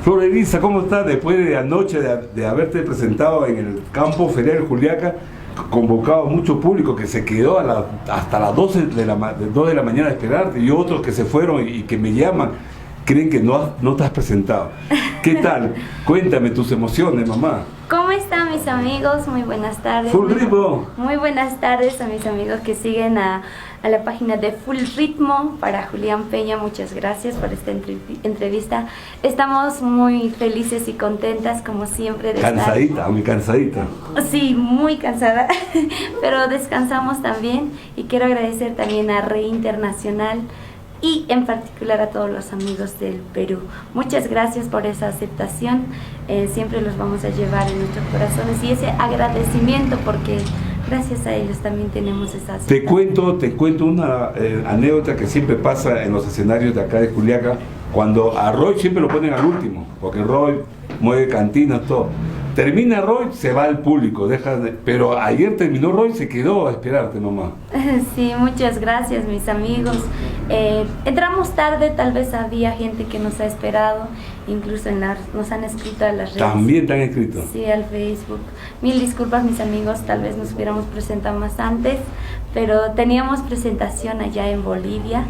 Flor Elisa, ¿cómo estás? Después de anoche de haberte presentado en el campo ferial Juliaca, convocado a mucho público que se quedó hasta las 2 de la mañana a esperarte, y otros que se fueron y que me llaman, creen que no te has presentado. ¿Qué tal? Cuéntame tus emociones, mamá. ¿Cómo están mis amigos? Muy buenas tardes. Full Ritmo. Muy buenas tardes a mis amigos que siguen a la página de Full Ritmo. Para Julián Peña, muchas gracias por esta entrevista. Estamos muy felices y contentas, como siempre. Cansadita, muy cansadita. Sí, muy cansada, pero descansamos también. Y quiero agradecer también a Rey Internacional y en particular a todos los amigos del Perú. Muchas gracias por esa aceptación. Siempre los vamos a llevar en nuestros corazones y ese agradecimiento, porque gracias a ellos también tenemos esa aceptación. Te cuento una anécdota que siempre pasa en los escenarios de acá de Juliaca, cuando a Roy siempre lo ponen al último, porque Roy mueve cantinas, todo. Termina Roy, se va al público, pero ayer terminó Roy y se quedó a esperarte, mamá. Sí, muchas gracias mis amigos. Entramos tarde, tal vez había gente que nos ha esperado, incluso nos han escrito a las redes. ¿También te han escrito? Sí, al Facebook. Mil disculpas mis amigos, tal vez nos hubiéramos presentado más antes, pero teníamos presentación allá en Bolivia,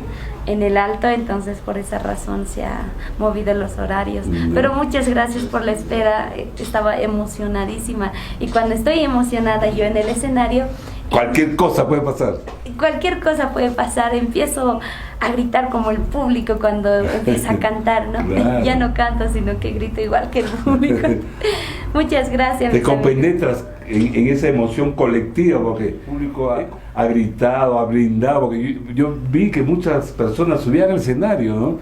en el Alto, entonces por esa razón se ha movido los horarios. Pero muchas gracias por la espera, estaba emocionadísima, y cuando estoy emocionada yo en el escenario, cualquier cosa puede pasar. Cualquier cosa puede pasar, empiezo a gritar como el público cuando empieza a cantar, ¿no? Claro. Ya no canto, ssino que grito igual que el público. Muchas gracias. Te compenetras en esa emoción colectiva, porque el público ha gritado, ha brindado, porque yo vi que muchas personas subían al escenario, ¿no?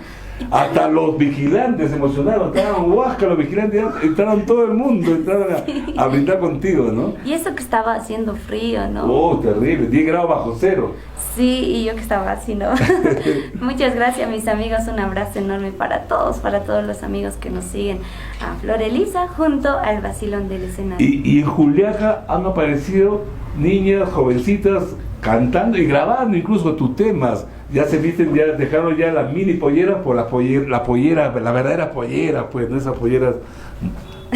Hasta los vigilantes se emocionaron, estaban Huasca, los vigilantes, entraron todo el mundo, entraron a brindar contigo, ¿no? Y eso que estaba haciendo frío, ¿no? Oh, terrible, 10 grados bajo cero. Sí, y yo que estaba así, ¿no? Muchas gracias mis amigos, un abrazo enorme para todos los amigos que nos siguen a Flor Elisa junto al vacilón del escenario. Y en Juliaca han aparecido niñas, jovencitas, cantando y grabando incluso tus temas. Ya se visten, ya dejaron ya las mini polleras por la pollera, la verdadera pollera, pues, no esas polleras,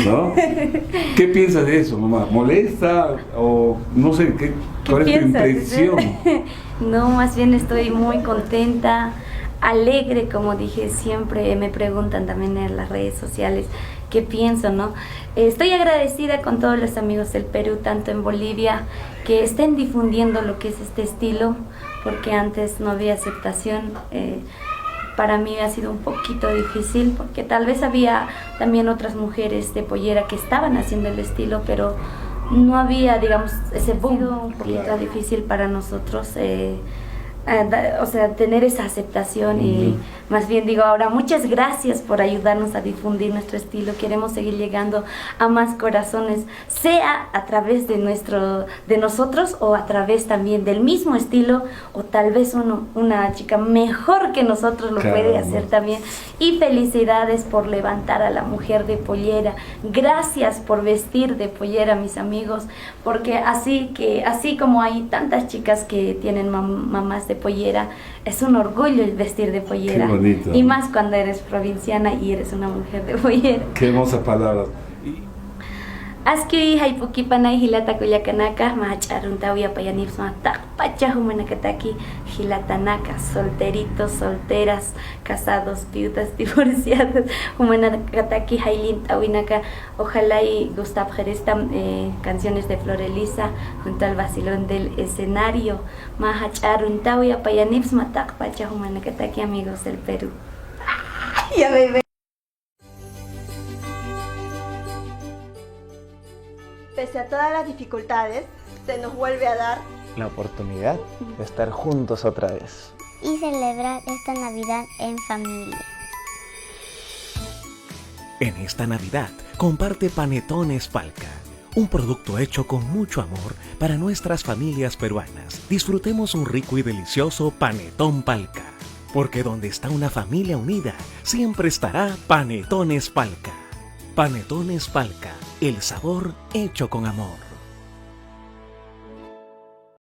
¿no? ¿Qué piensas de eso, mamá? ¿Molesta o no sé, cuál es tu impresión? No, más bien estoy muy contenta, alegre, como dije, siempre me preguntan también en las redes sociales qué pienso, ¿no? Estoy agradecida con todos los amigos del Perú, tanto en Bolivia, que estén difundiendo lo que es este estilo, porque antes no había aceptación. Para mí ha sido un poquito difícil, porque tal vez había también otras mujeres de pollera que estaban haciendo el estilo, pero no había, digamos, ese boom. Ha sido un poquito difícil para nosotros, o sea, tener esa aceptación. Y más bien digo ahora, muchas gracias por ayudarnos a difundir nuestro estilo. Queremos seguir llegando a más corazones, sea a través de nosotros, o a través también del mismo estilo, o tal vez una chica mejor que nosotros lo puede hacer también. Y felicidades por levantar a la mujer de pollera. Gracias por vestir de pollera, mis amigos, porque así como hay tantas chicas que tienen mamás de pollera, es un orgullo el vestir de pollera. Qué bonito. Y más cuando eres provinciana y eres una mujer de pollera. Qué hermosas palabras. Aski haypukipanay hilata kuyakanaka mahacharunta uyapayanipis taqpacha humanakataki hilatanaka, solteritos, solteras, casados, viudas, divorciados, humanakataki haylinta winaka. Ojalá y Gustav Jeresta, canciones de Flor Elisa junto al vacilón del escenario. Mahacharunta uyapayanipis taqpacha humanakataki, amigos del Perú. Ya bebé. Pese a todas las dificultades, se nos vuelve a dar la oportunidad de estar juntos otra vez y celebrar esta Navidad en familia. En esta Navidad, comparte Panetones Palca, un producto hecho con mucho amor para nuestras familias peruanas. Disfrutemos un rico y delicioso Panetón Palca, porque donde está una familia unida, siempre estará Panetones Palca. Panetones Palca, el sabor hecho con amor.